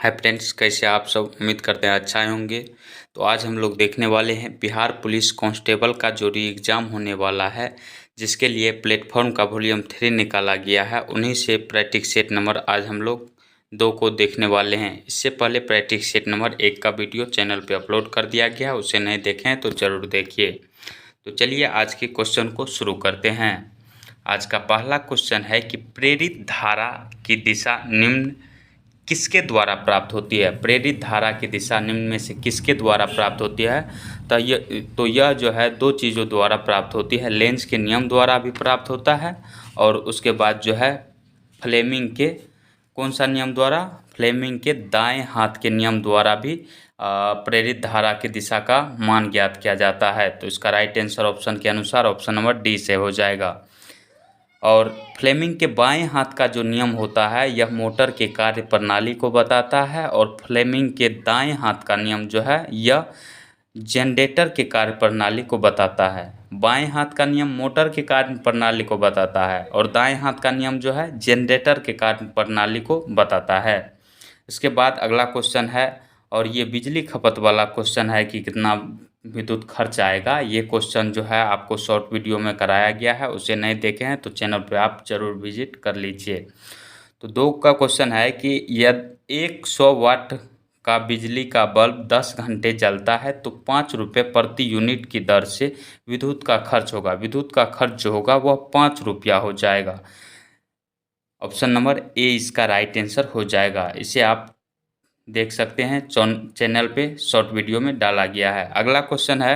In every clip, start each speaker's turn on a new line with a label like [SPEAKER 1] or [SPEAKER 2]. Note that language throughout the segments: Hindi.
[SPEAKER 1] हाय फ्रेंड्स, कैसे आप सब। उम्मीद करते हैं अच्छा ही होंगे। तो आज हम लोग देखने वाले हैं बिहार पुलिस कांस्टेबल का जो री एग्ज़ाम होने वाला है, जिसके लिए प्लेटफॉर्म का वॉल्यूम 3 निकाला गया है। उन्हीं से प्रैक्टिस सेट नंबर आज हम लोग 2 को देखने वाले हैं। इससे पहले प्रैक्टिस सेट नंबर 1 का वीडियो चैनल पे अपलोड कर दिया गया है, उसे नहीं देखें तो ज़रूर देखिए। तो चलिए आज के क्वेश्चन को शुरू करते हैं। आज का पहला क्वेश्चन है कि प्रेरित धारा की दिशा निम्न किसके द्वारा प्राप्त होती है। प्रेरित धारा की दिशा निम्न में से किसके द्वारा प्राप्त होती है। तो यह जो है दो चीज़ों द्वारा प्राप्त होती है। लेंज के नियम द्वारा भी प्राप्त होता है और उसके बाद जो है फ्लेमिंग के कौन सा नियम द्वारा, फ्लेमिंग के दाएं हाथ के नियम द्वारा भी प्रेरित धारा की दिशा का मान ज्ञात किया जाता है। तो इसका राइट आंसर ऑप्शन के अनुसार ऑप्शन नंबर डी से हो जाएगा। और फ्लेमिंग के बाएं हाथ का जो नियम होता है यह मोटर के कार्य प्रणाली को बताता है, और फ्लेमिंग के दाएं हाथ का नियम जो है यह जनरेटर के कार्य प्रणाली को बताता है। बाएं हाथ का नियम मोटर के कार्य प्रणाली को बताता है और दाएं हाथ का नियम जो है जनरेटर के कार्य प्रणाली को बताता है। इसके बाद अगला क्वेश्चन है, और ये बिजली खपत वाला क्वेश्चन है कि कितना विद्युत खर्च आएगा। ये क्वेश्चन जो है आपको शॉर्ट वीडियो में कराया गया है, उसे नहीं देखे हैं तो चैनल पे आप ज़रूर विजिट कर लीजिए। तो 2 का क्वेश्चन है कि यदि 100 वाट का बिजली का बल्ब 10 घंटे जलता है तो 5 रुपये प्रति यूनिट की दर से विद्युत का खर्च होगा। विद्युत का खर्च जो होगा वह 5 रुपया हो जाएगा। ऑप्शन नंबर ए इसका राइट आंसर हो जाएगा। इसे आप देख सकते हैं चैनल पे शॉर्ट वीडियो में डाला गया है। अगला क्वेश्चन है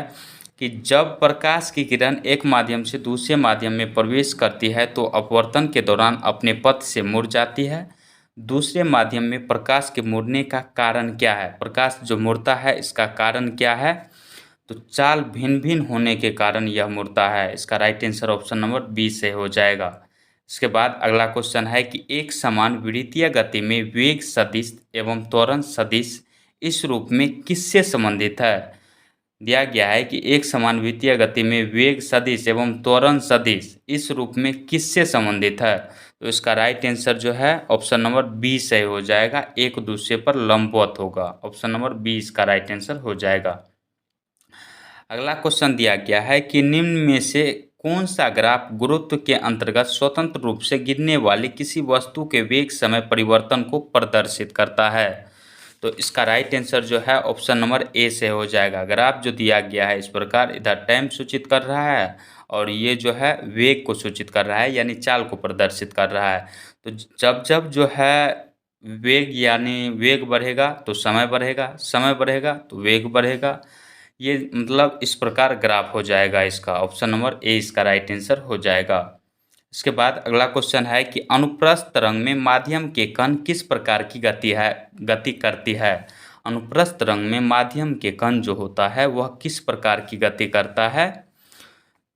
[SPEAKER 1] कि जब प्रकाश की किरण एक माध्यम से दूसरे माध्यम में प्रवेश करती है तो अपवर्तन के दौरान अपने पथ से मुड़ जाती है। दूसरे माध्यम में प्रकाश के मुड़ने का कारण क्या है। प्रकाश जो मुड़ता है इसका कारण क्या है। तो चाल भिन्न भिन्न होने के कारण यह मुड़ता है। इसका right answer option number B से हो जाएगा। इसके बाद अगला क्वेश्चन है कि एक समान विद्युतीय गति में वेग सदिश एवं त्वरण सदिश इस रूप में किससे संबंधित है। दिया गया है कि एक समान विद्युतीय गति में वेग सदिश एवं त्वरण सदिश इस रूप में किससे संबंधित है। तो इसका राइट आंसर जो है ऑप्शन नंबर बी से हो जाएगा, एक दूसरे पर लंबवत होगा। ऑप्शन नंबर बी इसका राइट आंसर हो जाएगा। अगला क्वेश्चन दिया गया है कि निम्न में से कौन सा ग्राफ गुरुत्व के अंतर्गत स्वतंत्र रूप से गिरने वाली किसी वस्तु के वेग समय परिवर्तन को प्रदर्शित करता है। तो इसका राइट आंसर जो है ऑप्शन नंबर ए से हो जाएगा। ग्राफ जो दिया गया है इस प्रकार, इधर टाइम सूचित कर रहा है और ये जो है वेग को सूचित कर रहा है, यानी चाल को प्रदर्शित कर रहा है। तो जब जब जो है वेग यानी वेग बढ़ेगा तो समय बढ़ेगा, समय बढ़ेगा तो वेग बढ़ेगा। ये मतलब इस प्रकार ग्राफ हो जाएगा। इसका ऑप्शन नंबर ए इसका राइट आंसर हो जाएगा। इसके बाद अगला क्वेश्चन है कि अनुप्रस्थ तरंग में माध्यम के कण किस प्रकार की गति करती है। अनुप्रस्थ तरंग में माध्यम के कण जो होता है वह किस प्रकार की गति करता है।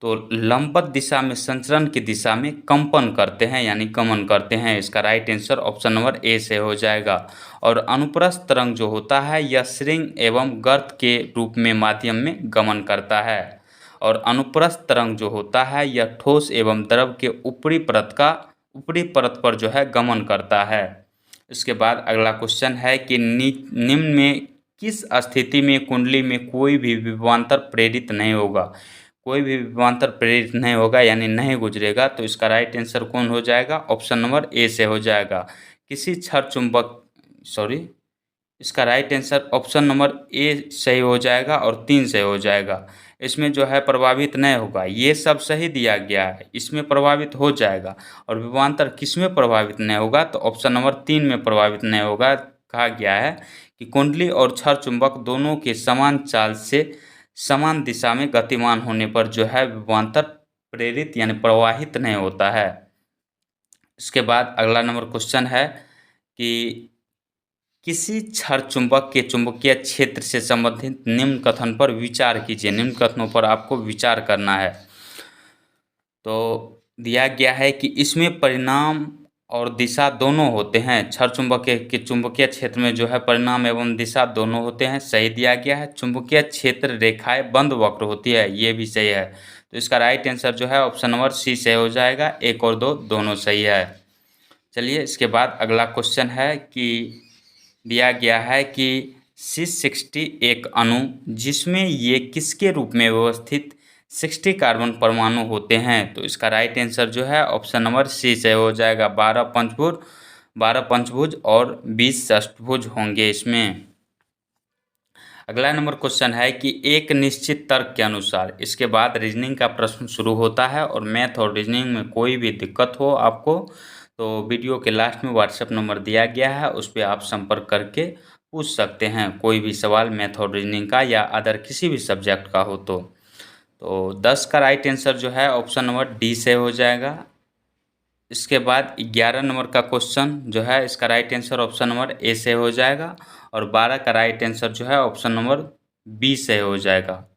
[SPEAKER 1] तो लंबवत दिशा में संचरण की दिशा में कंपन करते हैं, यानी गमन करते हैं। इसका right answer option number A से हो जाएगा। और अनुप्रस्थ तरंग जो होता है यह श्रृंग एवं गर्त के रूप में माध्यम में गमन करता है। और अनुप्रस्थ तरंग जो होता है यह ठोस एवं द्रव के ऊपरी परत पर जो है गमन करता है। इसके बाद अगला क्वेश्चन है कि निम्न में किस स्थिति में कुंडली में कोई भी विभवांतर प्रेरित नहीं होगा। कोई भी विभवांतर प्रेरित नहीं होगा यानी नहीं गुजरेगा। तो इसका राइट आंसर कौन हो जाएगा, ऑप्शन नंबर ए से हो जाएगा। किसी क्षण चुंबक इसका right answer option number A सही हो जाएगा और 3 से हो जाएगा। इसमें जो है प्रभावित नहीं होगा, ये सब सही दिया गया है, इसमें प्रभावित हो जाएगा। और विभवांतर किस में प्रभावित नहीं होगा, तो ऑप्शन नंबर 3 में प्रभावित नहीं होगा। कहा गया है कि कुंडली और क्षण चुंबक दोनों के समान चाल से समान दिशा में गतिमान होने पर जो है विभवांतर प्रेरित यानी प्रवाहित नहीं होता है। इसके बाद अगला नंबर क्वेश्चन है कि किसी क्षण चुंबक के चुंबकीय क्षेत्र से संबंधित निम्न कथन पर विचार कीजिए। निम्न कथनों पर आपको विचार करना है। तो दिया गया है कि इसमें परिणाम और दिशा दोनों होते हैं। क्षण चुंबक के चुंबकीय क्षेत्र में जो है परिणाम एवं दिशा दोनों होते हैं, सही दिया गया है। चुंबकीय क्षेत्र रेखाएं बंद वक्र होती है, ये भी सही है। तो इसका राइट आंसर जो है ऑप्शन नंबर सी से हो जाएगा। 1 और 2 दोनों सही है। चलिए इसके बाद अगला क्वेश्चन है कि दिया गया है कि C60 एक अणु जिसमें ये किसके रूप में व्यवस्थित 60 कार्बन परमाणु होते हैं। तो इसका राइट आंसर जो है ऑप्शन नंबर सी से हो जाएगा। 12 पंचभुज और 20 षष्ठभुज होंगे इसमें। अगला नंबर क्वेश्चन है कि एक निश्चित तर्क के अनुसार, इसके बाद रीजनिंग का प्रश्न शुरू होता है और मैथ और रीजनिंग में कोई भी दिक्कत हो आपको तो वीडियो के लास्ट में व्हाट्सएप नंबर दिया गया है, उस पर आप संपर्क करके पूछ सकते हैं कोई भी सवाल मैथ और रीजनिंग का या अदर किसी भी सब्जेक्ट का हो। तो 10 का राइट आंसर जो है ऑप्शन नंबर डी से हो जाएगा। इसके बाद 11 नंबर का क्वेश्चन जो है इसका right answer option number A से हो जाएगा और 12 का राइट आंसर जो है ऑप्शन नंबर बी से हो जाएगा।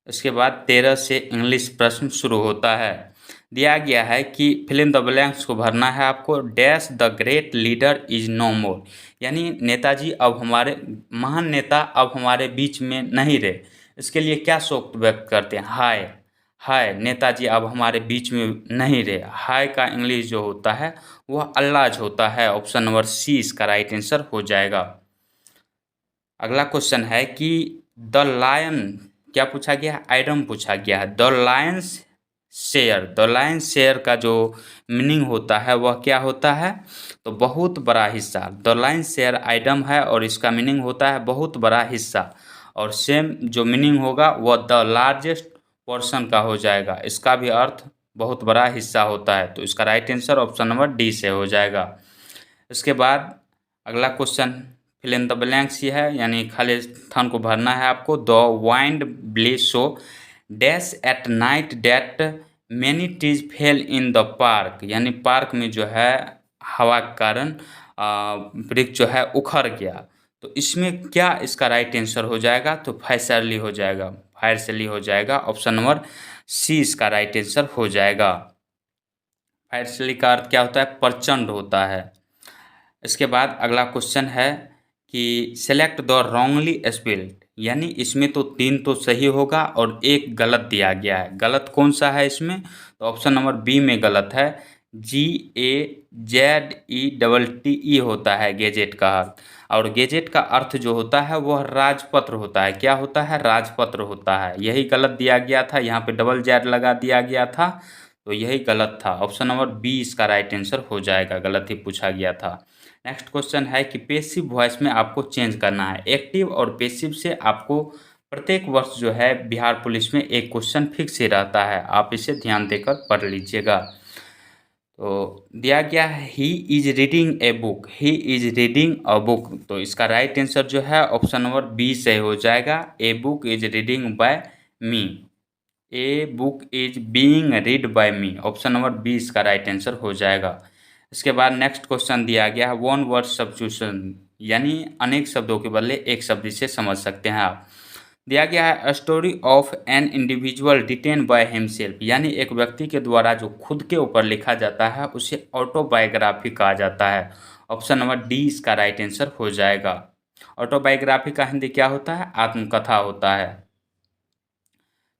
[SPEAKER 1] इसके बाद 13 से इंग्लिश प्रश्न शुरू होता है। दिया गया है कि फिल इन द ब्लैंक्स को भरना है आपको। Dash the great leader is no more, यानी नेताजी अब हमारे महान नेता अब हमारे बीच में नहीं रहे, इसके लिए क्या शोक व्यक्त करते हैं। हाय हाय नेताजी अब हमारे बीच में नहीं रहे। हाय का इंग्लिश जो होता है वह अल्लाज होता है। ऑप्शन नंबर सी इसका राइट आंसर हो जाएगा। अगला क्वेश्चन है कि द लायन क्या पूछा गया है, आइटम पूछा गया है। द लायन शेयर का जो मीनिंग होता है वह क्या होता है, तो बहुत बड़ा हिस्सा। द लायन शेयर आइटम है और इसका मीनिंग होता है बहुत बड़ा हिस्सा, और सेम जो मीनिंग होगा वह द लार्जेस्ट पोर्शन का हो जाएगा। इसका भी अर्थ बहुत बड़ा हिस्सा होता है। तो इसका right answer option number D से हो जाएगा। इसके बाद अगला question fill in the blanks ही है, यानी खाली स्थान को भरना है आपको। The wind blew so dash at night that many trees fell in the park, यानी पार्क में जो है हवा के कारण वृक्ष जो है उखड़ गया। तो इसमें क्या इसका राइट आंसर हो जाएगा, तो फायरली हो जाएगा। फायरली हो जाएगा। ऑप्शन नंबर सी इसका राइट आंसर हो जाएगा। फायरली का अर्थ क्या होता है, प्रचंड होता है। इसके बाद अगला क्वेश्चन है कि सेलेक्ट द रॉन्गली स्पेल्ड, यानी इसमें तो 3 तो सही होगा और एक गलत दिया गया है। गलत कौन सा है इसमें, तो ऑप्शन नंबर बी में गलत है। GAZETE होता है गैजेट का अर्थ, और गैजेट का अर्थ जो होता है वह राजपत्र होता है। क्या होता है, राजपत्र होता है। यही गलत दिया गया था, यहाँ पे डबल जेड लगा दिया गया था, तो यही गलत था। ऑप्शन नंबर बी इसका राइट आंसर हो जाएगा, गलत ही पूछा गया था। नेक्स्ट क्वेश्चन है कि पेसिव वॉइस में आपको चेंज करना है। एक्टिव और पेसिव से आपको प्रत्येक वर्ष जो है बिहार पुलिस में एक क्वेश्चन फिक्स ही रहता है, आप इसे ध्यान देकर पढ़ लीजिएगा। तो दिया गया है he is reading a book, he is reading a book, तो इसका राइट आंसर जो है ऑप्शन नंबर बी से हो जाएगा। A book is reading by me, a book is being read by me, option number B इसका राइट आंसर हो जाएगा। इसके बाद नेक्स्ट क्वेश्चन दिया गया है वन वर्ड सब्स्टिट्यूशन, यानी अनेक शब्दों के बदले एक शब्द से समझ सकते हैं आप। दिया गया है story of an individual detain by himself, यानी एक व्यक्ति के द्वारा जो खुद के ऊपर लिखा जाता है उसे ऑटोबायोग्राफी कहा जाता है। ऑप्शन नंबर डी इसका राइट आंसर हो जाएगा। ऑटोबायोग्राफी का हिंदी क्या होता है, आत्मकथा होता है।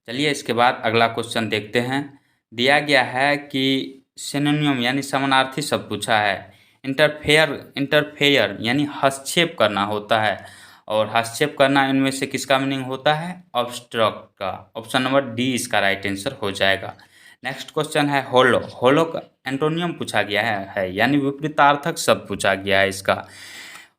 [SPEAKER 1] चलिए इसके बाद अगला क्वेश्चन देखते हैं। दिया गया है कि सिनोनिम यानी समानार्थी शब्द पूछा है। इंटरफेयर यानी हस्तक्षेप करना होता है, और हस्तक्षेप करना इनमें से किसका मीनिंग होता है, ऑब्स्ट्रक्ट का। ऑप्शन नंबर डी इसका राइट आंसर हो जाएगा। नेक्स्ट क्वेश्चन है होलो, होलो का एंटोनियम पूछा गया है यानी विपरीतार्थक शब्द पूछा गया है इसका।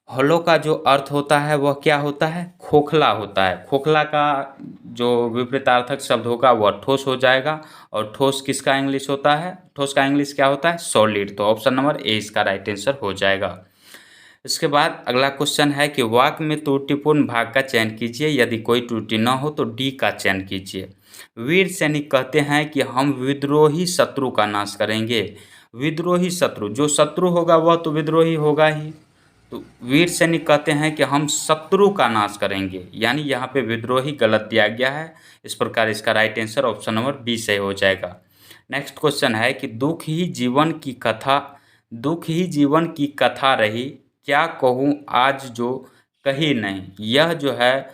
[SPEAKER 1] होलो का जो अर्थ होता है वह क्या होता है, खोखला होता है। खोखला का जो विपरीतार्थक शब्द होगा वह ठोस हो जाएगा, और ठोस किसका इंग्लिश होता है, ठोस का इंग्लिश क्या होता है, सॉलिड। तो ऑप्शन नंबर ए इसका राइट आंसर हो जाएगा। इसके बाद अगला क्वेश्चन है कि वाक्य में त्रुटिपूर्ण भाग का चयन कीजिए, यदि कोई त्रुटि न हो तो डी का चयन कीजिए। वीर सैनिक कहते हैं कि हम विद्रोही शत्रु का नाश करेंगे। विद्रोही शत्रु, जो शत्रु होगा वह तो विद्रोही होगा ही, तो वीर सैनिक कहते हैं कि हम शत्रु का नाश करेंगे, यानी यहाँ पे विद्रोही गलत दिया गया है। इस प्रकार इसका right answer option number B से हो जाएगा। नेक्स्ट क्वेश्चन है कि दुख ही जीवन की कथा रही, क्या कहूँ आज जो कही नहीं। यह जो है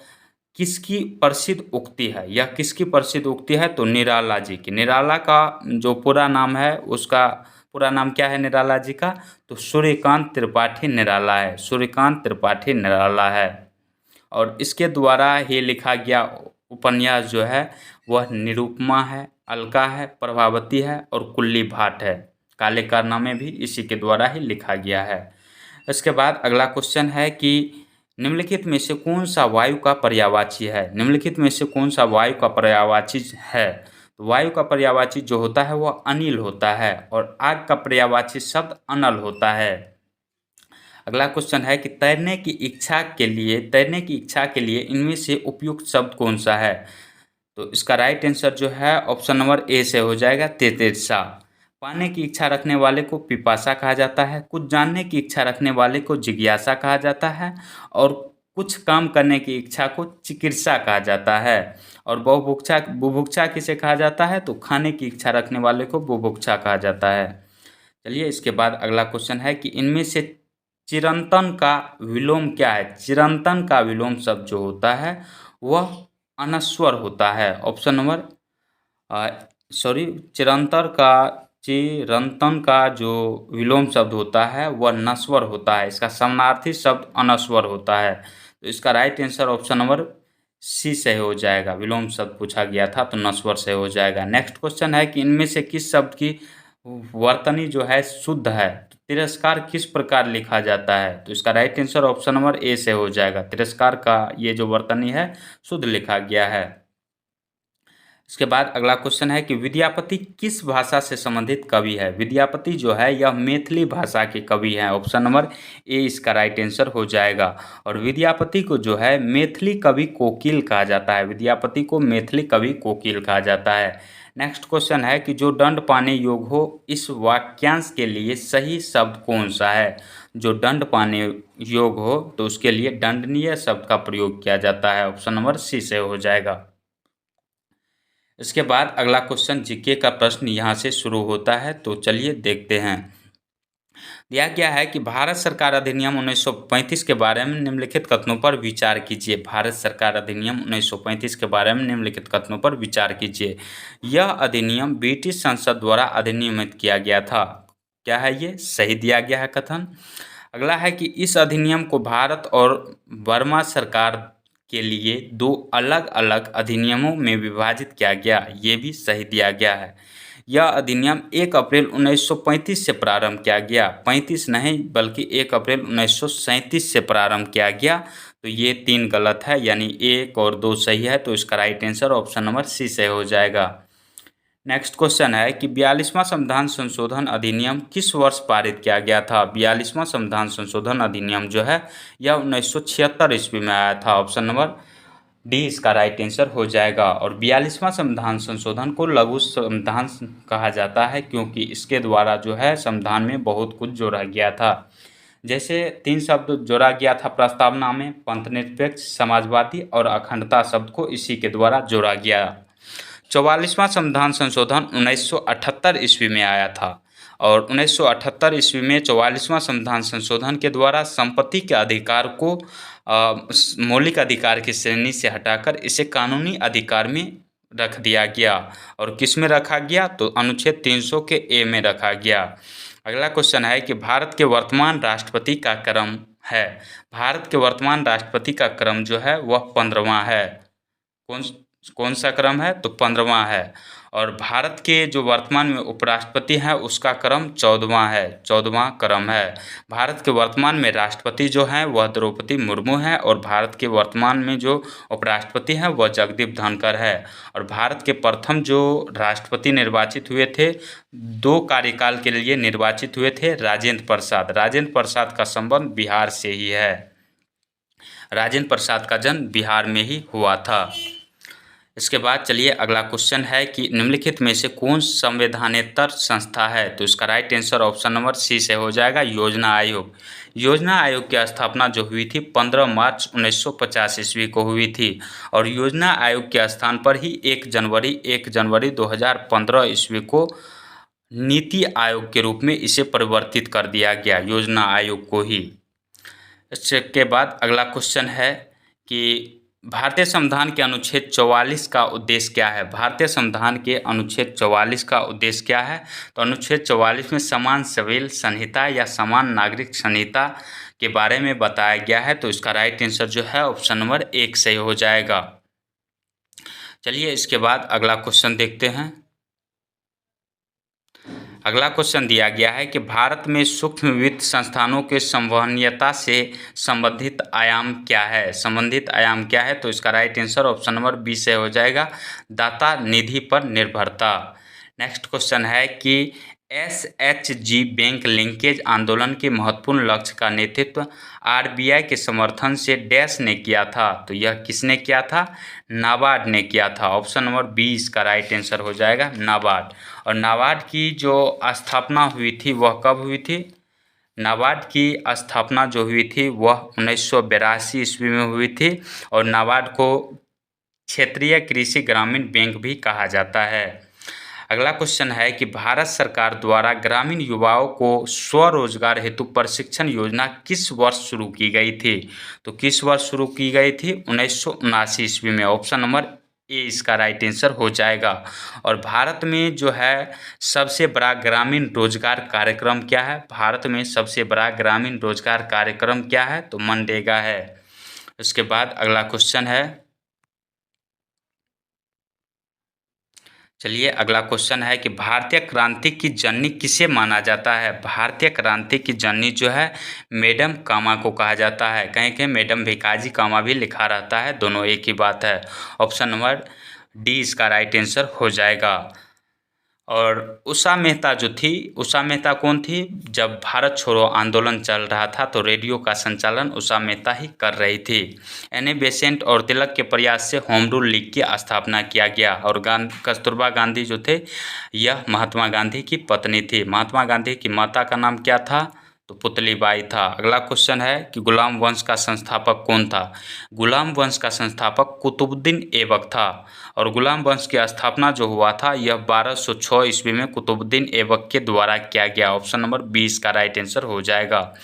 [SPEAKER 1] किसकी प्रसिद्ध उक्ति है, यह किसकी प्रसिद्ध उक्ति है, तो निराला जी की। निराला का जो पूरा नाम है उसका पूरा नाम क्या है निराला जी का? तो सूर्यकांत त्रिपाठी निराला है, सूर्यकांत त्रिपाठी निराला है। और इसके द्वारा ही लिखा गया उपन्यास जो है वह निरुपमा है, अलका है, प्रभावती है और कुल्ली भाट है। काले कारनामे भी इसी के द्वारा ही लिखा गया है। इसके बाद अगला क्वेश्चन है कि निम्नलिखित में से कौन सा वायु का पर्यायवाची है? निम्नलिखित में से कौन सा वायु का पर्यायवाची है? तो वायु का पर्यायवाची जो होता है वह अनिल होता है और आग का पर्यायवाची शब्द अनल होता है। अगला क्वेश्चन है कि तैरने की इच्छा के लिए इनमें से उपयुक्त शब्द कौन सा है? तो इसका राइट आंसर जो है ऑप्शन नंबर ए से हो जाएगा, तेतेरसा। पाने की इच्छा रखने वाले को पिपासा कहा जाता है, कुछ जानने की इच्छा रखने वाले को जिज्ञासा कहा जाता है और कुछ काम करने की इच्छा को चिकित्सा कहा जाता है। और बुभुक्षा किसे कहा जाता है? तो खाने की इच्छा रखने वाले को बुभुक्षा कहा जाता है। चलिए इसके बाद अगला क्वेश्चन है कि इनमें से चिरंतन का विलोम क्या है? चिरंतन का विलोम शब्द जो होता है वह अनस्वर होता है। ऑप्शन नंबर चिरंतन का जो विलोम शब्द होता है वह नस्वर होता है। इसका समानार्थी शब्द अनस्वर होता है। तो इसका right answer option number C से हो जाएगा। विलोम शब्द पूछा गया था तो नस्वर से हो जाएगा। नेक्स्ट क्वेश्चन है कि इनमें से किस शब्द की वर्तनी जो है शुद्ध है? तो तिरस्कार किस प्रकार लिखा जाता है? तो इसका right answer option number A से हो जाएगा। तिरस्कार का ये जो वर्तनी है शुद्ध लिखा गया है। इसके बाद अगला क्वेश्चन है कि विद्यापति किस भाषा से संबंधित कवि है? विद्यापति जो है यह मैथिली भाषा के कवि हैं। ऑप्शन नंबर ए इसका राइट आंसर हो जाएगा। और विद्यापति को जो है मैथिली कवि कोकिल कहा जाता है। विद्यापति को मैथिली कवि कोकिल कहा जाता है। नेक्स्ट क्वेश्चन है कि जो दंड पाने योग्य हो इस वाक्यांश के लिए सही शब्द कौन सा है? जो दंड पाने योग्य हो तो उसके लिए दंडनीय शब्द का प्रयोग किया जाता है। ऑप्शन नंबर सी से हो जाएगा। इसके बाद अगला क्वेश्चन जीके का प्रश्न यहाँ से शुरू होता है, तो चलिए देखते हैं। दिया गया है कि भारत सरकार अधिनियम 1935 के बारे में निम्नलिखित कथनों पर विचार कीजिए। भारत सरकार अधिनियम 1935 के बारे में निम्नलिखित कथनों पर विचार कीजिए। यह अधिनियम ब्रिटिश संसद द्वारा अधिनियमित किया गया था। क्या है ये? सही दिया गया है कथन। अगला है कि इस अधिनियम को भारत और बर्मा सरकार के लिए दो अलग अलग अधिनियमों में विभाजित किया गया। ये भी सही दिया गया है। यह अधिनियम 1 अप्रैल 1935 से प्रारंभ किया गया। 35 नहीं बल्कि 1 अप्रैल 1937 से प्रारंभ किया गया। तो ये 3 गलत है, यानी 1 और 2 सही है। तो इसका right answer option number C से हो जाएगा। नेक्स्ट क्वेश्चन है कि 42वां संविधान संशोधन अधिनियम किस वर्ष पारित किया गया था? 42वां संविधान संशोधन अधिनियम जो है यह 1976 ईस्वी में आया था। ऑप्शन नंबर डी इसका राइट आंसर हो जाएगा। और 42वां संविधान संशोधन को लघु संविधान कहा जाता है क्योंकि इसके द्वारा जो है संविधान में बहुत कुछ जोड़ा गया था। जैसे 3 शब्द जोड़ा गया था प्रस्तावना में, पंथनिरपेक्ष, समाजवादी और अखंडता शब्द को इसी के द्वारा जोड़ा गया। 44वां संविधान संशोधन 1978 ईस्वी में आया था और 1978 ईस्वी में 44वां संविधान संशोधन के द्वारा संपत्ति के अधिकार को मौलिक अधिकार की श्रेणी से हटाकर इसे कानूनी अधिकार में रख दिया गया। और किस में रखा गया? तो अनुच्छेद 300 के ए में रखा गया। अगला क्वेश्चन है कि भारत के वर्तमान राष्ट्रपति का क्रम है। भारत के वर्तमान राष्ट्रपति का क्रम जो है वह 15वां है। कौन सा क्रम है? तो 15वां है। और भारत के जो वर्तमान में उपराष्ट्रपति हैं उसका क्रम 14वां है, 14वां क्रम है। भारत के वर्तमान में राष्ट्रपति जो हैं वह द्रौपदी मुर्मू हैं और भारत के वर्तमान में जो उपराष्ट्रपति हैं वह जगदीप धनखड़ है। और भारत के प्रथम जो राष्ट्रपति निर्वाचित हुए थे, 2 कार्यकाल के लिए निर्वाचित हुए थे, राजेंद्र प्रसाद। राजेंद्र प्रसाद का संबंध बिहार से ही है। राजेंद्र प्रसाद का जन्म बिहार में ही हुआ था। इसके बाद चलिए अगला क्वेश्चन है कि निम्नलिखित में से कौन संवैधानेतर संस्था है? तो इसका right answer option number C से हो जाएगा, योजना आयोग। योजना आयोग की स्थापना जो हुई थी 15 मार्च 1950 ईस्वी को हुई थी और योजना आयोग के स्थान पर ही 1 जनवरी 2015 ईस्वी को नीति आयोग के रूप में इसे परिवर्तित कर दिया गया, योजना आयोग को ही। इसके बाद अगला क्वेश्चन है कि भारतीय संविधान के अनुच्छेद 44 का उद्देश्य क्या है? भारतीय संविधान के अनुच्छेद 44 का उद्देश्य क्या है? तो अनुच्छेद 44 में समान सिविल संहिता या समान नागरिक संहिता के बारे में बताया गया है। तो इसका राइट आंसर जो है ऑप्शन नंबर 1 सही हो जाएगा। चलिए इसके बाद अगला क्वेश्चन देखते हैं। अगला क्वेश्चन दिया गया है कि भारत में सूक्ष्म वित्त संस्थानों के संवहनीयता से संबंधित आयाम क्या है? संबंधित आयाम क्या है? तो इसका right answer option number B से हो जाएगा, दाता निधि पर निर्भरता। नेक्स्ट क्वेश्चन है कि एसएचजी बैंक लिंकेज आंदोलन के महत्वपूर्ण लक्ष्य का नेतृत्व आरबीआई के समर्थन से डैश ने किया था? तो यह किसने किया था? नाबार्ड ने किया था। ऑप्शन नंबर 20 का राइट आंसर हो जाएगा नाबार्ड। और नाबार्ड की जो स्थापना हुई थी वह कब हुई थी? नाबार्ड की स्थापना जो हुई थी वह 1982 ईस्वी में हुई थी। और नाबार्ड को क्षेत्रीय कृषि ग्रामीण बैंक भी कहा जाता है। अगला क्वेश्चन है कि भारत सरकार द्वारा ग्रामीण युवाओं को स्वरोजगार हेतु प्रशिक्षण योजना किस वर्ष शुरू की गई थी? तो किस वर्ष शुरू की गई थी? 1979 ईस्वी में। ऑप्शन नंबर ए इसका राइट आंसर हो जाएगा। और भारत में जो है सबसे बड़ा ग्रामीण रोजगार कार्यक्रम क्या है? भारत में सबसे बड़ा ग्रामीण रोजगार कार्यक्रम क्या है? तो मनरेगा है। इसके बाद अगला क्वेश्चन है, चलिए अगला क्वेश्चन है कि भारतीय क्रांति की जननी किसे माना जाता है? भारतीय क्रांति की जननी जो है मैडम कामा को कहा जाता है। कहीं कहीं मैडम भिकाजी कामा भी लिखा रहता है, दोनों एक ही बात है। ऑप्शन नंबर डी इसका राइट आंसर हो जाएगा। और उषा मेहता जो थी, उषा मेहता कौन थी? जब भारत छोड़ो आंदोलन चल रहा था तो रेडियो का संचालन उषा मेहता ही कर रही थी। एनी बेसेंट और तिलक के प्रयास से होम रूल लीग की स्थापना किया गया। और कस्तूरबा गांधी जो थे यह महात्मा गांधी की पत्नी थी। महात्मा गांधी की माता का नाम क्या था? तो पुतलीबाई था। अगला क्वेश्चन है कि गुलाम वंश का संस्थापक कौन था? गुलाम वंश का संस्थापक कुतुबुद्दीन ऐबक था। और गुलाम वंश की स्थापना जो हुआ था यह 1206 ईस्वी में कुतुबुद्दीन ऐबक के द्वारा किया गया। ऑप्शन नंबर 20 का राइट आंसर हो जाएगा।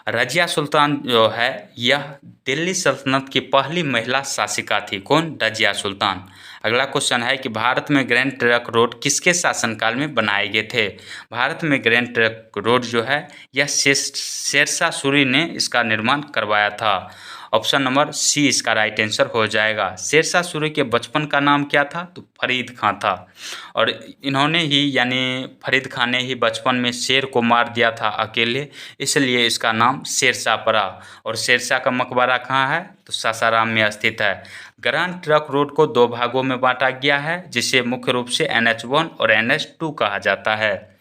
[SPEAKER 1] रजिया सुल्तान जो है यह दिल्ली सल्तनत की पहली महिला शासिका थी। कौन? रजिया सुल्तान। अगला क्वेश्चन है कि भारत में ग्रैंड ट्रंक रोड किसके शासनकाल में बनाए गए थे? भारत में ग्रैंड ट्रंक रोड जो है यह शेरशाह सूरी ने इसका निर्माण करवाया था। ऑप्शन नंबर सी इसका राइट आंसर हो जाएगा। शेरशाह सूरी के बचपन का नाम क्या था? तो फरीद खां था। और इन्होंने ही यानी फरीद खां ने ही बचपन में शेर को मार दिया था अकेले, इसलिए इसका नाम शेरशाह पड़ा। और शेरशाह का मकबरा कहाँ है? तो सासाराम में स्थित है। ग्रैंड ट्रंक रोड को 2 भागों में बांटा गया है, जिसे मुख्य रूप से NH1 और NH2 कहा जाता है।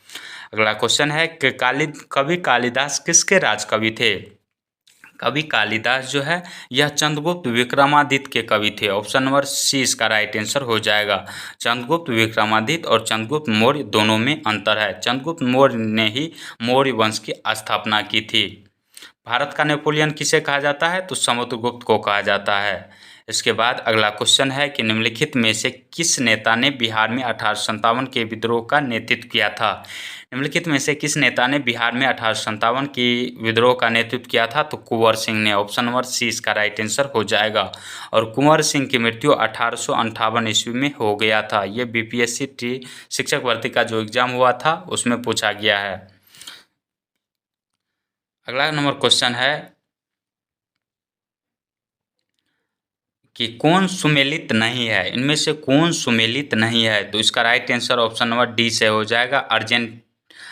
[SPEAKER 1] अगला क्वेश्चन है कि कवि कालिदास किसके राज कवि थे? कवि कालिदास जो है यह चंद्रगुप्त विक्रमादित्य के कवि थे। ऑप्शन नंबर सी इसका राइट आंसर हो जाएगा। चंद्रगुप्त विक्रमादित्य और चंद्रगुप्त मौर्य दोनों में अंतर है। चंद्रगुप्त मौर्य ने ही मौर्य वंश की स्थापना की थी। भारत का नेपोलियन किसे कहा जाता है? तो समुद्रगुप्त को कहा जाता है। इसके बाद अगला क्वेश्चन है कि निम्नलिखित में से किस नेता ने बिहार में 1857 के विद्रोह का नेतृत्व किया था? निम्नलिखित में से किस नेता ने बिहार में 1857 की विद्रोह का नेतृत्व किया था? तो कुंवर सिंह ने। ऑप्शन नंबर सी इसका राइट आंसर हो जाएगा। और कुंवर सिंह की मृत्यु 1858 ईस्वी में हो गया था। ये BPSC शिक्षक भर्ती का जो एग्जाम हुआ था उसमें पूछा गया है। अगला नंबर क्वेश्चन है कि कौन सुमेलित नहीं है? इनमें से कौन सुमेलित नहीं है? तो इसका right answer option number D से हो जाएगा।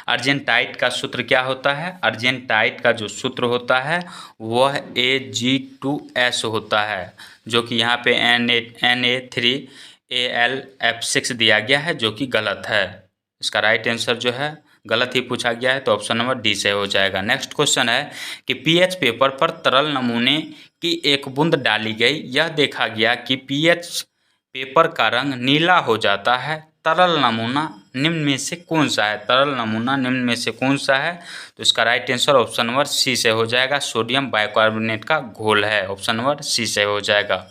[SPEAKER 1] अर्जेंटाइट का सूत्र क्या होता है? अर्जेंटाइट का जो सूत्र होता है वह Ag2S होता है, जो कि यहाँ पे Na3Al F6 दिया गया है, जो कि गलत है। इसका राइट आंसर जो है गलत ही पूछा गया है, तो ऑप्शन नंबर डी से हो जाएगा। नेक्स्ट क्वेश्चन है कि पीएच पेपर पर तरल नमूने की एक बूंद डाली गई, यह देखा गया कि पीएच पेपर का रंग नीला हो जाता है। तरल नमूना निम्न में से कौन सा है? तरल नमूना निम्न में से कौन सा है? तो इसका right answer option number C से हो जाएगा। सोडियम बाइकार्बोनेट का घोल है। ऑप्शन नंबर सी से हो जाएगा।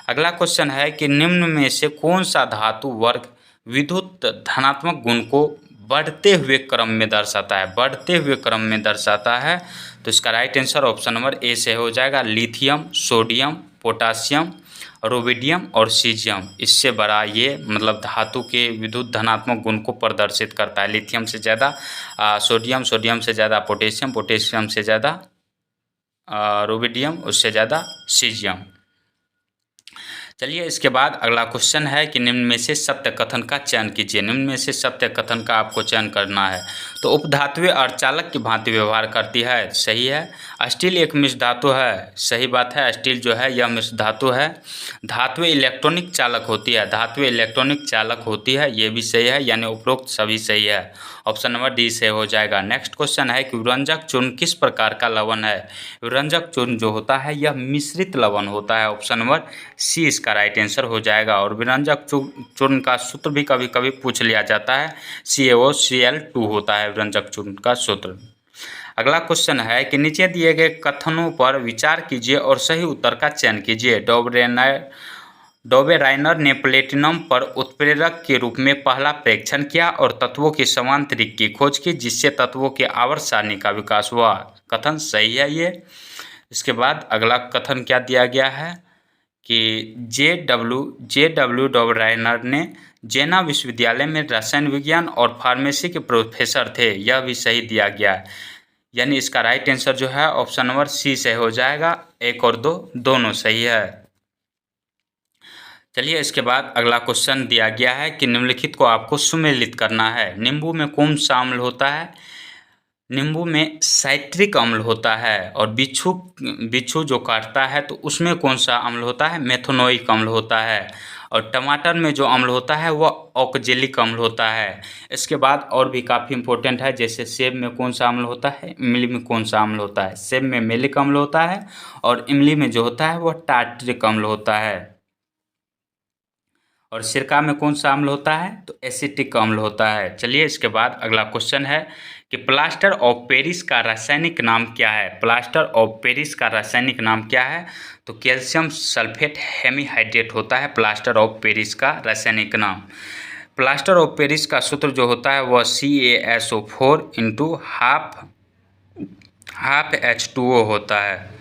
[SPEAKER 1] अगला क्वेश्चन है कि निम्न में से कौन सा धातु वर्ग विद्युत धनात्मक गुण को बढ़ते हुए क्रम में दर्शाता है? बढ़ते हुए क्रम में दर्शाता है। तो इसका right answer option number A से हो जाएगा। लिथियम, सोडियम, पोटासियम, रुबिडियम और सीजियम। इससे बड़ा ये मतलब धातु के विद्युत धनात्मक गुण को प्रदर्शित करता है। लिथियम से ज़्यादा सोडियम, सोडियम से ज़्यादा पोटेशियम, पोटेशियम से ज़्यादा रुबिडियम, उससे ज़्यादा सीजियम। चलिए इसके बाद अगला क्वेश्चन है कि निम्न में से सत्य कथन का चयन कीजिए। निम्न में से सत्य कथन का आपको चयन करना है। तो उपधातुएं अर्धचालक की भांति व्यवहार करती है, सही है। स्टील एक मिश्र धातु है, सही बात है। स्टील जो है यह मिश्र धातु है। धातुएं इलेक्ट्रॉनिक चालक होती है, धातुएं इलेक्ट्रॉनिक चालक होती है, ये भी सही है, यानी उपरोक्त सभी सही है। ऑप्शन नंबर डी से हो जाएगा। नेक्स्ट क्वेश्चन है कि विरंजक चूर्ण किस प्रकार का लवण है। विरंजक चूर्ण जो होता है यह मिश्रित लवण होता है। ऑप्शन नंबर सी इसका राइट आंसर हो जाएगा। और विरंजक चूर्ण का सूत्र भी कभी कभी पूछ लिया जाता है, CaOCl2 होता है विरंजक चूर्ण का सूत्र। अगला क्वेश्चन है कि नीचे दिए गए कथनों पर विचार कीजिए और सही उत्तर का चयन कीजिए। डोबेराइनर ने प्लेटिनम पर उत्प्रेरक के रूप में पहला परीक्षण किया और तत्वों की समांतरिक की खोज की, जिससे तत्वों के आवर्त सारणी का विकास हुआ। कथन सही है ये। इसके बाद अगला कथन क्या दिया गया है कि जे डब्ल्यू डोबेराइनर ने जेना विश्वविद्यालय में रसायन विज्ञान और फार्मेसी के प्रोफेसर थे, यह भी सही दिया गया है। यानी इसका राइट आंसर जो है ऑप्शन नंबर सी से हो जाएगा। 1 और 2 दोनों सही है। चलिए इसके बाद अगला क्वेश्चन दिया गया है कि निम्नलिखित को आपको सुमेलित करना है। नींबू में कौन सा अम्ल होता है। नींबू में साइट्रिक अम्ल होता है। और बिच्छू जो काटता है तो उसमें कौन सा अम्ल होता है, मेथनोइक अम्ल होता है। और टमाटर में जो अम्ल होता है वह ऑक्जेलिक अम्ल होता है। इसके बाद और भी काफ़ी इंपॉर्टेंट है, जैसे सेब में कौन सा अम्ल होता है, इमली में कौन सा अम्ल होता है। सेब में मेलिक अम्ल होता है और इमली में जो होता है वह टार्ट्रिक अम्ल होता है। और सिरका में कौन सा अम्ल होता है, तो एसिटिक अम्ल होता है। चलिए इसके बाद अगला क्वेश्चन है कि प्लास्टर ऑफ पेरिस का रासायनिक नाम क्या है। प्लास्टर ऑफ पेरिस का रासायनिक नाम क्या है, तो कैल्शियम सल्फेट हेमीहाइड्रेट होता है प्लास्टर ऑफ पेरिस का रासायनिक नाम। प्लास्टर ऑफ पेरिस का सूत्र जो होता है वह CaSO4 इंटू हाफ H2O होता है।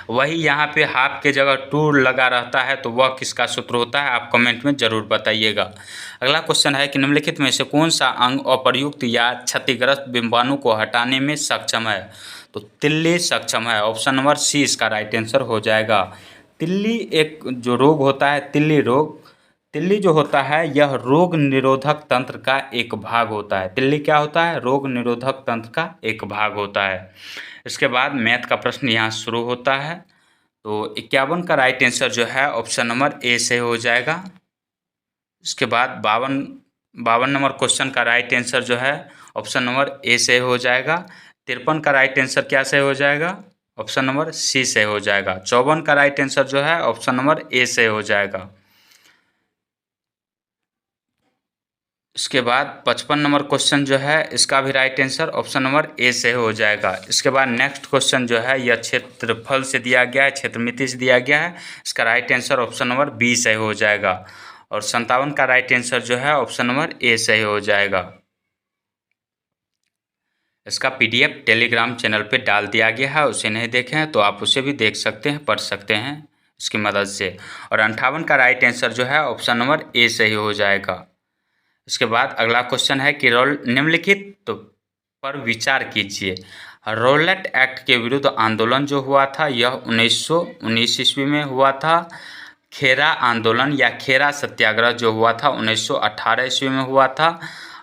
[SPEAKER 1] वही यहाँ पे हाफ के जगह 2 लगा रहता है, तो वह किसका सूत्र होता है, आप कमेंट में ज़रूर बताइएगा। अगला क्वेश्चन है कि निम्नलिखित में से कौन सा अंग अप्रयुक्त या क्षतिग्रस्त बिंबाणु को हटाने में सक्षम है, तो तिल्ली सक्षम है। ऑप्शन नंबर सी इसका राइट आंसर हो जाएगा। तिल्ली एक जो रोग होता है, तिल्ली जो होता है यह रोग निरोधक तंत्र का एक भाग होता है। तिल्ली क्या होता है, रोग निरोधक तंत्र का एक भाग होता है। इसके बाद मैथ का प्रश्न यहाँ शुरू होता है। तो 51 का राइट आंसर जो है ऑप्शन नंबर ए से हो जाएगा। इसके बाद 52 नंबर क्वेश्चन का राइट आंसर जो है ऑप्शन नंबर ए से हो जाएगा। 53 का राइट आंसर क्या से हो जाएगा, ऑप्शन नंबर सी से हो जाएगा। 54 का राइट आंसर जो है ऑप्शन नंबर ए से हो जाएगा। इसके बाद 55 नंबर क्वेश्चन जो है इसका भी right answer option number A से हो जाएगा। इसके बाद नेक्स्ट क्वेश्चन जो है यह क्षेत्रफल से दिया गया है, क्षेत्रमिति से दिया गया है। इसका right answer option number B से हो जाएगा। और 57 का राइट आंसर जो है ऑप्शन नंबर ए से हो जाएगा। इसका PDF टेलीग्राम चैनल पे डाल दिया गया है, उसे नहीं देखे हैं तो आप उसे भी देख सकते हैं, पढ़ सकते हैं इसकी मदद से। और 58 का राइट आंसर जो है ऑप्शन नंबर ए से ही हो जाएगा। इसके बाद अगला क्वेश्चन है कि निम्नलिखित पर विचार कीजिए। रॉलेट एक्ट के विरुद्ध आंदोलन जो हुआ था यह 1919 ईस्वी में हुआ था। खेरा आंदोलन या खेरा सत्याग्रह जो हुआ था 1918 ईस्वी में हुआ था।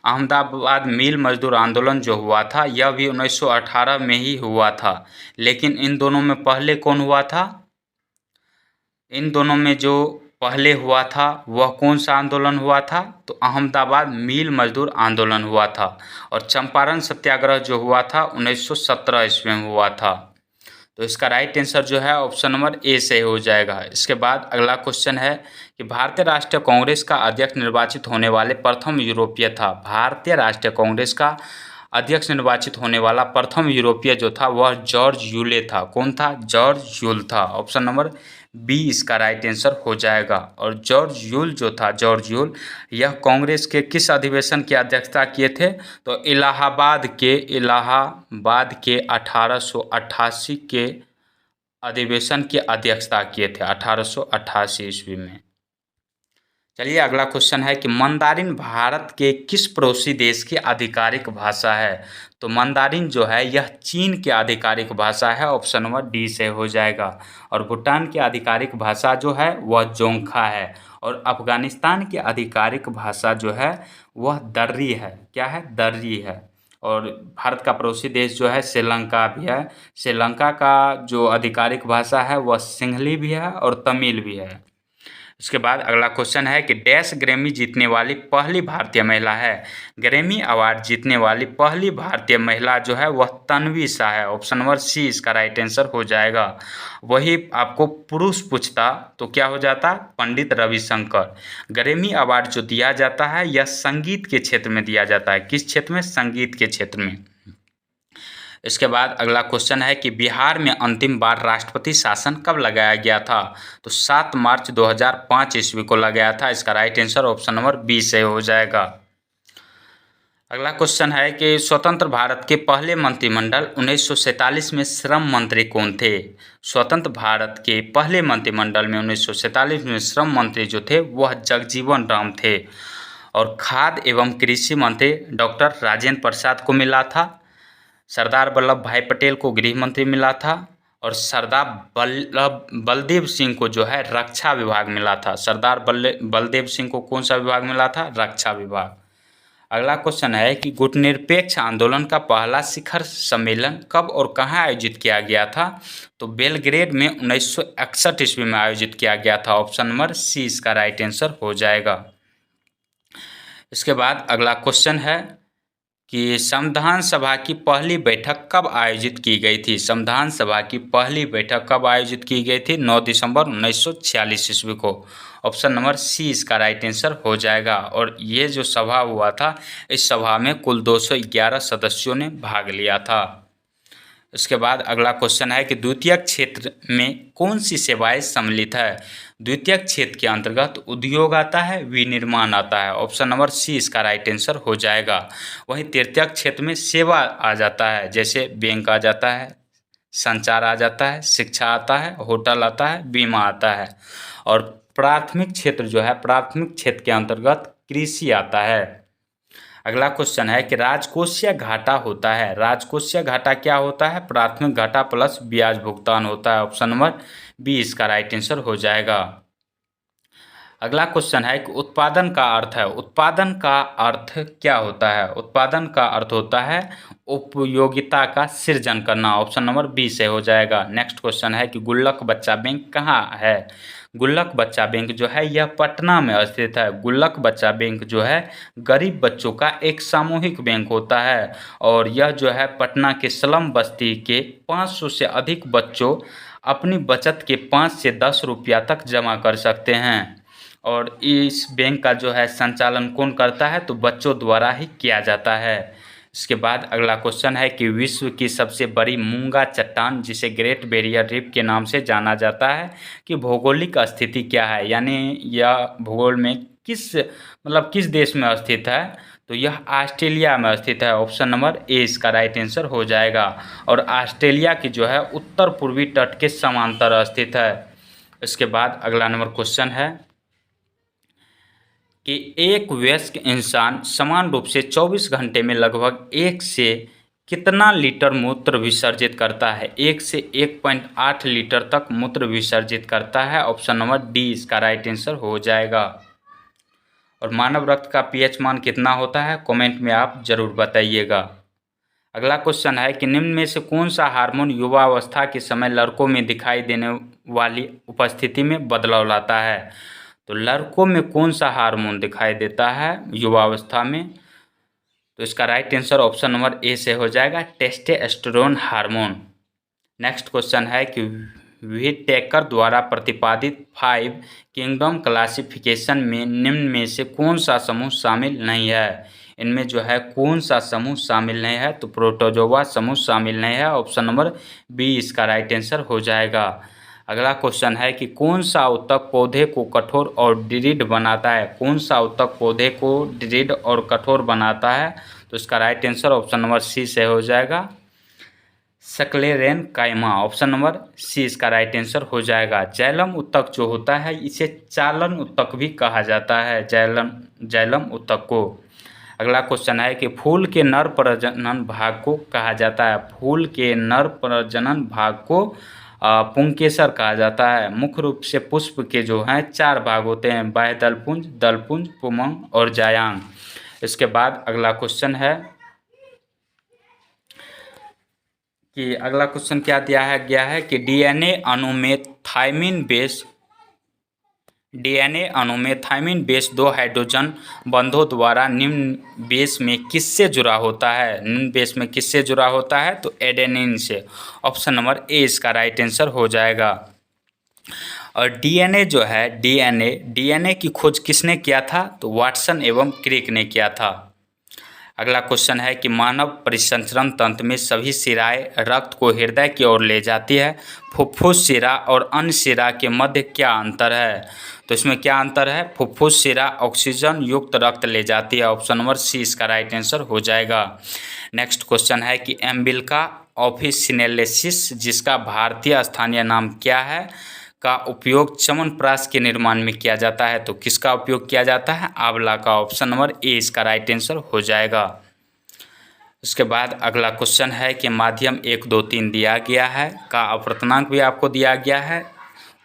[SPEAKER 1] अहमदाबाद मिल मजदूर आंदोलन जो हुआ था यह भी 1918 में ही हुआ था। लेकिन इन दोनों में पहले कौन हुआ था, इन दोनों में जो पहले हुआ था वह कौन सा आंदोलन हुआ था, तो अहमदाबाद मिल मजदूर आंदोलन हुआ था। और चंपारण सत्याग्रह जो हुआ था 1917 ईस्वी में हुआ था। तो इसका राइट आंसर जो है ऑप्शन नंबर ए से हो जाएगा। इसके बाद अगला क्वेश्चन है कि भारतीय राष्ट्रीय कांग्रेस का अध्यक्ष निर्वाचित होने वाले प्रथम यूरोपीय था। भारतीय राष्ट्रीय कांग्रेस का अध्यक्ष निर्वाचित होने वाला प्रथम यूरोपीय जो था वह जॉर्ज यूले था। कौन था, जॉर्ज यूल था। ऑप्शन नंबर बी इसका राइट आंसर हो जाएगा। और जॉर्ज यूल जो था, जॉर्ज यूल यह कांग्रेस के किस अधिवेशन की अध्यक्षता किए थे, तो इलाहाबाद के 1888 के अधिवेशन की अध्यक्षता किए थे 1888 ईस्वी में। चलिए अगला क्वेश्चन है कि मंदारिन भारत के किस पड़ोसी देश की आधिकारिक भाषा है। तो मंदारिन जो है यह चीन की आधिकारिक भाषा है, ऑप्शन नंबर डी से हो जाएगा। और भूटान की आधिकारिक भाषा जो है वह जोंगखा है। और अफगानिस्तान की आधिकारिक भाषा जो है वह दर्री है। क्या है? दर्री है। और भारत का पड़ोसी देश जो है श्रीलंका भी है। श्रीलंका का जो आधिकारिक भाषा है वह सिंहली भी है और तमिल भी है। इसके बाद अगला क्वेश्चन है कि डैश ग्रैमी जीतने वाली पहली भारतीय महिला है। ग्रैमी अवार्ड जीतने वाली पहली भारतीय महिला जो है वह तन्वी शाह है, ऑप्शन नंबर सी इसका राइट आंसर हो जाएगा। वही आपको पुरुष पूछता तो क्या हो जाता? पंडित रविशंकर। ग्रैमी अवार्ड जो दिया जाता है यह संगीत के क्षेत्र में दिया जाता है। किस क्षेत्र में? संगीत के क्षेत्र में। इसके बाद अगला क्वेश्चन है कि बिहार में अंतिम बार राष्ट्रपति शासन कब लगाया गया था। तो 7 मार्च 2005 ईस्वी को लगाया था। इसका right answer option number B से हो जाएगा। अगला क्वेश्चन है कि स्वतंत्र भारत के पहले मंत्रिमंडल 1947 में श्रम मंत्री कौन थे। स्वतंत्र भारत के पहले मंत्रिमंडल में 1947 में श्रम मंत्री जो थे वह जगजीवन राम थे। और खाद्य एवं कृषि मंत्री डॉक्टर राजेंद्र प्रसाद को मिला था। सरदार वल्लभ भाई पटेल को गृह मंत्री मिला था। और सरदार बलदेव सिंह को जो है रक्षा विभाग मिला था। सरदार बलदेव सिंह को कौन सा विभाग मिला था? रक्षा विभाग। अगला क्वेश्चन है कि गुटनिरपेक्ष आंदोलन का पहला शिखर सम्मेलन कब और कहां आयोजित किया गया था। तो बेलग्रेड में 1961 ईस्वी में आयोजित किया गया था। ऑप्शन नंबर सी इसका राइट आंसर हो जाएगा। इसके बाद अगला क्वेश्चन है कि संविधान सभा की पहली बैठक कब आयोजित की गई थी। संविधान सभा की पहली बैठक कब आयोजित की गई थी? 9 दिसंबर 1946 ईस्वी को। ऑप्शन नंबर सी इसका राइट आंसर हो जाएगा। और ये जो सभा हुआ था इस सभा में कुल 211 सदस्यों ने भाग लिया था। इसके बाद अगला क्वेश्चन है कि द्वितीयक क्षेत्र में कौन सी सेवाएं सम्मिलित है। द्वितीयक क्षेत्र के अंतर्गत उद्योग आता है, विनिर्माण आता है। ऑप्शन नंबर सी इसका राइट आंसर हो जाएगा। वहीं तृतीयक क्षेत्र में सेवा आ जाता है, जैसे बैंक आ जाता है, संचार आ जाता है, शिक्षा आता है, होटल आता है, बीमा आता है। और प्राथमिक क्षेत्र जो है, प्राथमिक क्षेत्र के अंतर्गत कृषि आता है। अगला क्वेश्चन है कि राजकोषीय घाटा होता है। राजकोषीय घाटा क्या होता है? प्राथमिक घाटा प्लस ब्याज भुगतान होता है। ऑप्शन नंबर बी इसका राइट आंसर हो जाएगा। अगला क्वेश्चन है कि उत्पादन का अर्थ है। उत्पादन का अर्थ क्या होता है? उत्पादन का अर्थ होता है उपयोगिता का सृजन करना। ऑप्शन नंबर बी से हो जाएगा। नेक्स्ट क्वेश्चन है कि गुल्लक बच्चा बैंक कहाँ है। गुल्लक बच्चा बैंक जो है यह पटना में स्थित है। गुल्लक बच्चा बैंक जो है गरीब बच्चों का एक सामूहिक बैंक होता है। और यह जो है पटना के स्लम बस्ती के 500 से अधिक बच्चों अपनी बचत के 5 से 10 रुपया तक जमा कर सकते हैं। और इस बैंक का जो है संचालन कौन करता है? तो बच्चों द्वारा ही किया जाता है। इसके बाद अगला क्वेश्चन है कि विश्व की सबसे बड़ी मूंगा चट्टान जिसे ग्रेट बैरियर रीफ के नाम से जाना जाता है कि भौगोलिक स्थिति क्या है, यानी यह भूगोल में किस देश में स्थित है। तो यह ऑस्ट्रेलिया में स्थित है। ऑप्शन नंबर ए इसका राइट आंसर हो जाएगा। और ऑस्ट्रेलिया की जो है उत्तर पूर्वी तट के समांतर स्थित है। इसके बाद अगला नंबर क्वेश्चन है कि एक वयस्क इंसान समान रूप से 24 घंटे में लगभग 1 से कितना लीटर मूत्र विसर्जित करता है। 1 से 1.8 लीटर तक मूत्र विसर्जित करता है। ऑप्शन नंबर डी इसका राइट आंसर हो जाएगा। और मानव रक्त का पीएच मान कितना होता है? कमेंट में आप जरूर बताइएगा। अगला क्वेश्चन है कि निम्न में से कौन सा हार्मोन युवावस्था के समय लड़कों में दिखाई देने वाली उपस्थिति में बदलाव लाता है। तो लड़कों में कौन सा हार्मोन दिखाई देता है युवावस्था में? तो इसका right answer option number A से हो जाएगा, टेस्टोस्टेरोन हार्मोन। नेक्स्ट क्वेश्चन है कि व्हिटेकर द्वारा प्रतिपादित 5 किंगडम क्लासिफिकेशन में निम्न में से कौन सा समूह शामिल नहीं है। इनमें जो है कौन सा समूह शामिल नहीं है? तो प्रोटोजोआ समूह शामिल नहीं है। ऑप्शन नंबर बी इसका राइट आंसर हो जाएगा। अगला क्वेश्चन है कि कौन सा ऊतक पौधे को कठोर और दृढ़ बनाता है। कौन सा ऊतक पौधे को दृढ़ और कठोर बनाता है? तो इसका right answer option number C से हो जाएगा, सक्लेरेन काइमा, ऑप्शन नंबर सी इसका राइट आंसर हो जाएगा। जैलम उत्तक जो होता है इसे चालन उत्तक भी कहा जाता है, जैलम उत्तक को। अगला क्वेश्चन है कि फूल के नर प्रजनन भाग को कहा जाता है, फूल के नर प्रजनन भाग को पुंकेसर कहा जाता है। मुख्य रूप से पुष्प के जो हैं 4 भाग होते हैं, बाह्य दलपुंज, दलपुंज, पुमंग और जायांग। इसके बाद अगला क्वेश्चन है कि अगला क्वेश्चन क्या दिया है गया है कि डीएनए अणु में थाइमिन बेस 2 हाइड्रोजन बंधों द्वारा निम्न बेस में किससे जुड़ा होता है, निम्न बेस में किससे जुड़ा होता है, तो एडेनिन से। ऑप्शन नंबर ए इसका राइट आंसर हो जाएगा। और डीएनए जो है डीएनए की खोज किसने किया था, तो वाटसन एवं क्रिक ने किया था। अगला क्वेश्चन है कि मानव परिसंचरण तंत्र में सभी शिराएं रक्त को हृदय की ओर ले जाती है, फुफ्फुस शिरा और अन्य शिरा के मध्य क्या अंतर है, तो इसमें क्या अंतर है, फुफ्फुस शिरा ऑक्सीजन युक्त रक्त ले जाती है। ऑप्शन नंबर सी इसका राइट आंसर हो जाएगा। नेक्स्ट क्वेश्चन है कि एम्बिलिका ऑफिसिनेलेसिस, जिसका भारतीय स्थानीय नाम क्या है, का उपयोग च्यवनप्राश के निर्माण में किया जाता है, तो किसका उपयोग किया जाता है, आंवला का। ऑप्शन नंबर ए इसका राइट आंसर हो जाएगा। उसके बाद अगला क्वेश्चन है कि माध्यम 1, 2, 3 दिया गया है, का अपर्तनांक भी आपको दिया गया है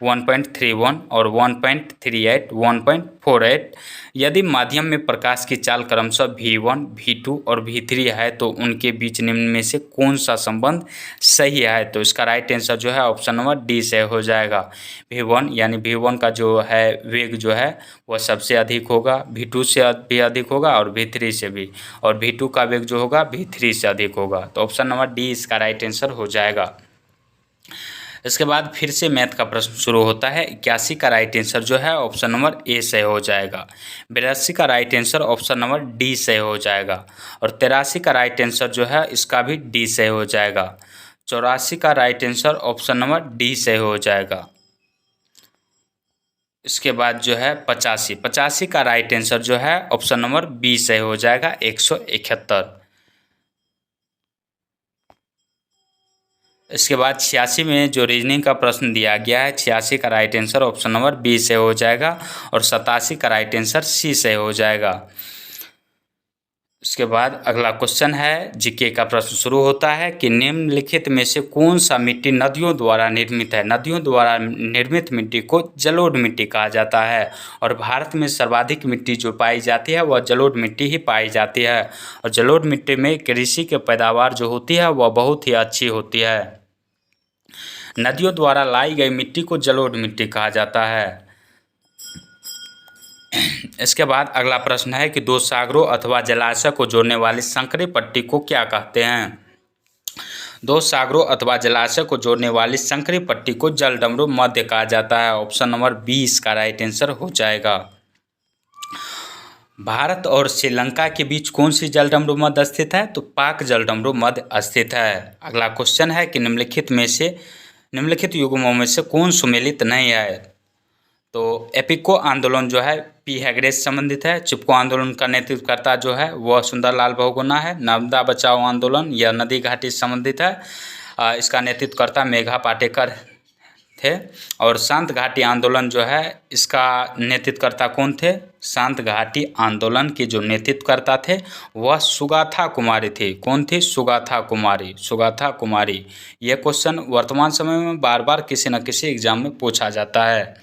[SPEAKER 1] 1.31 और 1.38, 1.48। यदि माध्यम में प्रकाश की चाल क्रमशः V1, V2 और V3 है तो उनके बीच निम्न में से कौन सा संबंध सही है, तो इसका राइट आंसर जो है ऑप्शन नंबर डी से हो जाएगा। V1 यानी V1 का जो है वेग जो है वह सबसे अधिक होगा, V2 से भी अधिक होगा और V3 से भी, और V2 का वेग जो होगा V3 से अधिक होगा, तो ऑप्शन नंबर डी इसका राइट आंसर हो जाएगा। इसके बाद फिर से मैथ का प्रश्न शुरू होता है। 81 का राइट आंसर जो है ऑप्शन नंबर ए से हो जाएगा। 82 का right answer option number D से हो जाएगा। और 83 का राइट आंसर जो है इसका भी डी से हो जाएगा। 84 का right answer option number D से हो जाएगा। इसके बाद जो है 85 का राइट आंसर जो है ऑप्शन नंबर बी से हो जाएगा 171। इसके बाद 86 में जो रीजनिंग का प्रश्न दिया गया है 86 का right answer option number B से हो जाएगा और 87 का राइट आंसर सी से हो जाएगा। इसके बाद अगला क्वेश्चन है जीके का प्रश्न शुरू होता है कि निम्नलिखित में से कौन सा मिट्टी नदियों द्वारा निर्मित है। नदियों द्वारा निर्मित मिट्टी को जलोढ़ मिट्टी कहा जाता है और भारत में सर्वाधिक मिट्टी जो पाई जाती है वह जलोढ़ मिट्टी ही पाई जाती है। और जलोढ़ मिट्टी में कृषि की पैदावार जो होती है वह बहुत ही अच्छी होती है। नदियों द्वारा लाई गई मिट्टी को जलोढ़ मिट्टी कहा जाता है। इसके बाद अगला प्रश्न है कि 2 सागरों अथवा जलाशय को जोड़ने वाली संकरी पट्टी को क्या कहते हैं। 2 सागरों अथवा जलाशय को जोड़ने वाली संकरी पट्टी को जलडमरू मध्य कहा जाता है। ऑप्शन नंबर 20 का राइट आंसर हो जाएगा। भारत और श्रीलंका के बीच कौन सी जलडमरू मध्य स्थित है, तो पाक जलडमरू मध्य स्थित है। अगला क्वेश्चन है कि निम्नलिखित युग्मों में से कौन सुमेलित नहीं है, तो एपिको आंदोलन जो है पी हेगड़े से संबंधित है। चिपको आंदोलन का नेतृत्वकर्ता जो है वह सुंदरलाल बहुगुणा है। नर्मदा बचाओ आंदोलन यह नदी घाटी से संबंधित है, इसका नेतृत्वकर्ता मेघा पाटेकर थे। और शांत घाटी आंदोलन जो है इसका नेतृत्वकर्ता कौन थे, शांत घाटी आंदोलन के जो नेतृत्वकर्ता थे वह सुगाथा कुमारी थी। कौन थी, सुगाथा कुमारी। यह क्वेश्चन वर्तमान समय में बार बार किसी न किसी एग्जाम में पूछा जाता है।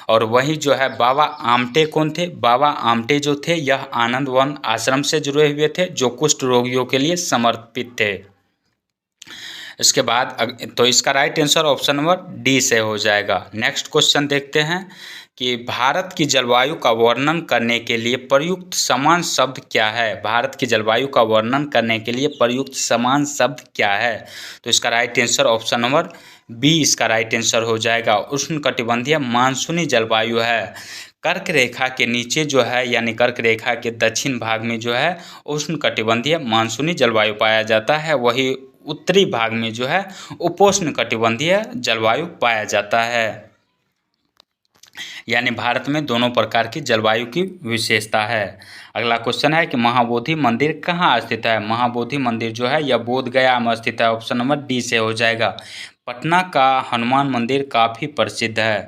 [SPEAKER 1] और वही जो है बाबा आमटे कौन थे, बाबा आमटे जो थे यह आनंद वन आश्रम से जुड़े हुए थे जो कुष्ठ रोगियों के लिए समर्पित थे। इसके बाद तो इसका right answer option number D से हो जाएगा। नेक्स्ट क्वेश्चन देखते हैं कि भारत की जलवायु का वर्णन करने के लिए प्रयुक्त समान शब्द क्या है। भारत की जलवायु का वर्णन करने के लिए प्रयुक्त समान शब्द क्या है, तो इसका right answer option number B इसका राइट आंसर हो जाएगा। उष्णकटिबंधीय मानसूनी जलवायु है। कर्क रेखा के नीचे जो है यानी कर्क रेखा के दक्षिण भाग में जो है उष्णकटिबंधीय मानसूनी जलवायु पाया जाता है, वही उत्तरी भाग में जो है उपोष्ण कटिबंधीय जलवायु पाया जाता है। यानी भारत में दोनों प्रकार की जलवायु की विशेषता है। अगला क्वेश्चन है कि महाबोधि मंदिर कहाँ स्थित है। महाबोधि मंदिर जो है यह बोध गया में स्थित है। ऑप्शन नंबर डी से हो जाएगा। पटना का हनुमान मंदिर काफ़ी प्रसिद्ध है।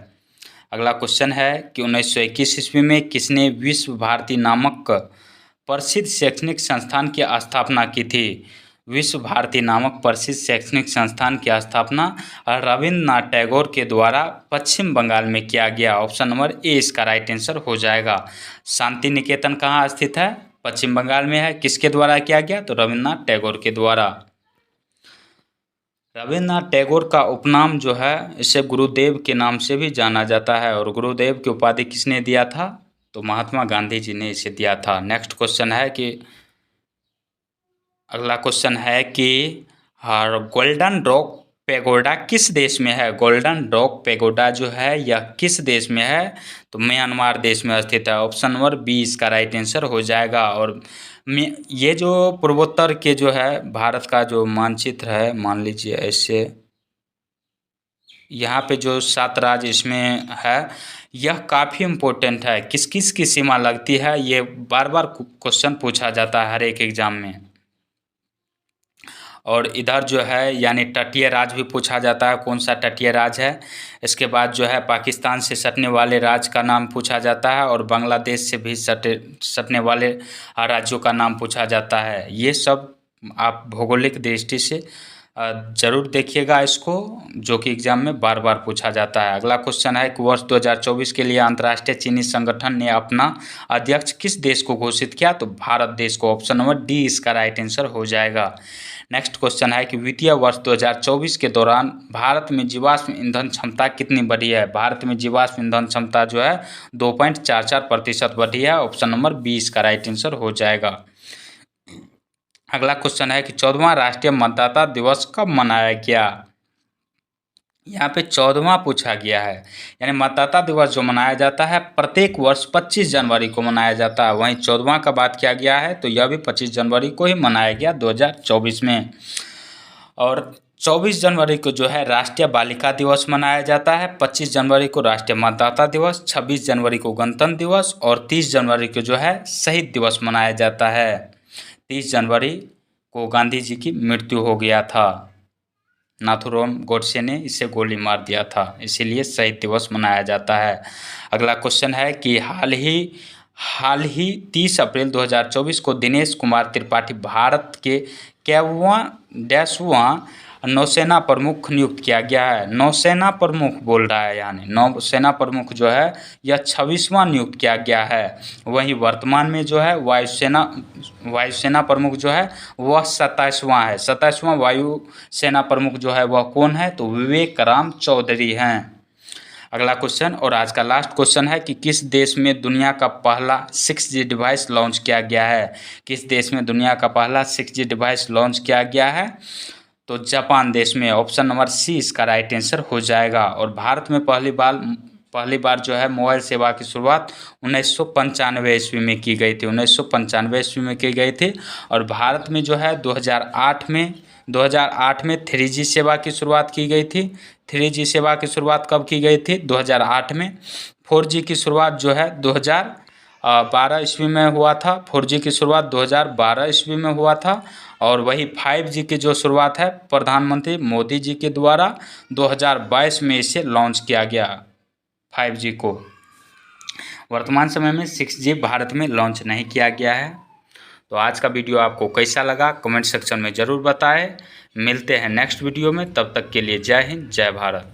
[SPEAKER 1] अगला क्वेश्चन है कि 1921 ईस्वी में किसने विश्व भारती नामक प्रसिद्ध शैक्षणिक संस्थान की स्थापना की थी। विश्व भारती नामक प्रसिद्ध शैक्षणिक संस्थान की स्थापना रविन्द्रनाथ टैगोर के द्वारा पश्चिम बंगाल में किया गया। ऑप्शन नंबर ए इसका राइट आंसर हो जाएगा। शांति निकेतन कहाँ स्थित है, पश्चिम बंगाल में है। किसके द्वारा किया गया, तो रविन्द्रनाथ टैगोर के द्वारा। रविन्द्रनाथ टैगोर का उपनाम जो है इसे गुरुदेव के नाम से भी जाना जाता है, और गुरुदेव की उपाधि किसने दिया था, तो महात्मा गांधी जी ने इसे दिया था। नेक्स्ट क्वेश्चन है कि अगला क्वेश्चन है कि गोल्डन रॉक पैगोडा किस देश में है। गोल्डन रॉक पैगोडा जो है यह किस देश में है, तो म्यांमार देश में स्थित है। ऑप्शन नंबर बी इसका राइट आंसर हो जाएगा। और ये जो पूर्वोत्तर के जो है भारत का जो मानचित्र है, मान लीजिए ऐसे, यहाँ पे जो 7 राज्य इसमें है, यह काफ़ी इम्पोर्टेंट है। किस किस की सीमा लगती है, ये बार बार क्वेश्चन पूछा जाता है हर एक एग्जाम में। और इधर जो है यानी तटीय राज्य भी पूछा जाता है, कौन सा तटीय राज्य है। इसके बाद जो है पाकिस्तान से सटने वाले राज्य का नाम पूछा जाता है, और बांग्लादेश से भी सटने वाले राज्यों का नाम पूछा जाता है। ये सब आप भौगोलिक दृष्टि से ज़रूर देखिएगा इसको, जो कि एग्जाम में बार बार पूछा जाता है। अगला क्वेश्चन है कि वर्ष 2024 के लिए अंतर्राष्ट्रीय चीनी संगठन ने अपना अध्यक्ष किस देश को घोषित किया, तो भारत देश को। ऑप्शन नंबर डी इसका राइट आंसर हो जाएगा। नेक्स्ट क्वेश्चन है कि वित्तीय वर्ष 2024 के दौरान भारत में जीवाश्म ईंधन क्षमता कितनी बढ़ी है। भारत में जीवाश्म ईंधन क्षमता जो है 2.44% बढ़ी है। ऑप्शन नंबर 20 का राइट आंसर हो जाएगा। अगला क्वेश्चन है कि 14वां राष्ट्रीय मतदाता दिवस कब मनाया गया। यहाँ पे 14वां पूछा गया है, यानी मतदाता दिवस जो मनाया जाता है प्रत्येक वर्ष 25 जनवरी को मनाया जाता है। वहीं 14वां का बात किया गया है तो यह भी 25 जनवरी को ही मनाया गया 2024 में। और 24 जनवरी को जो है राष्ट्रीय बालिका दिवस मनाया जाता है, 25 जनवरी को राष्ट्रीय मतदाता दिवस, 26 जनवरी को गणतंत्र दिवस, और 30 जनवरी को जो है शहीद दिवस मनाया जाता है। 30 जनवरी को गांधी जी की मृत्यु हो गया था, नाथूराम गोडसे ने इसे गोली मार दिया था, इसीलिए शहीद दिवस मनाया जाता है। अगला क्वेश्चन है कि हाल ही 30 अप्रैल 2024 को दिनेश कुमार त्रिपाठी भारत के कैवां नौसेना प्रमुख नियुक्त किया गया है। नौसेना प्रमुख बोल रहा है, यानी नौसेना प्रमुख जो है यह 26वां नियुक्त किया गया है। वहीं वर्तमान में जो है वायुसेना प्रमुख जो है वह 27वां है। 27वां वायुसेना प्रमुख जो है वह कौन है, तो विवेक राम चौधरी हैं। अगला क्वेश्चन और आज का लास्ट क्वेश्चन है कि किस देश में दुनिया का पहला 6G डिवाइस लॉन्च किया गया है। किस देश में दुनिया का पहला 6G डिवाइस लॉन्च किया गया है, तो जापान देश में। ऑप्शन नंबर सी इसका राइट आंसर हो जाएगा। और भारत में पहली बार जो है मोबाइल सेवा की शुरुआत 1995 ईस्वी में की गई थी। 1995 ईस्वी में की गई थी। और भारत में जो है 2008 में 3G सेवा की शुरुआत की गई थी। 3G सेवा की शुरुआत कब की गई थी, 2008 में। 4G की शुरुआत जो है 2012 ईस्वी में हुआ था। 4G की शुरुआत 2012 ईस्वी में हुआ था। और वही 5G की जो शुरुआत है प्रधानमंत्री मोदी जी के द्वारा 2022 में इसे लॉन्च किया गया 5G को। वर्तमान समय में 6G भारत में लॉन्च नहीं किया गया है। तो आज का वीडियो आपको कैसा लगा कमेंट सेक्शन में ज़रूर बताएं। मिलते हैं नेक्स्ट वीडियो में, तब तक के लिए जय हिंद जय भारत।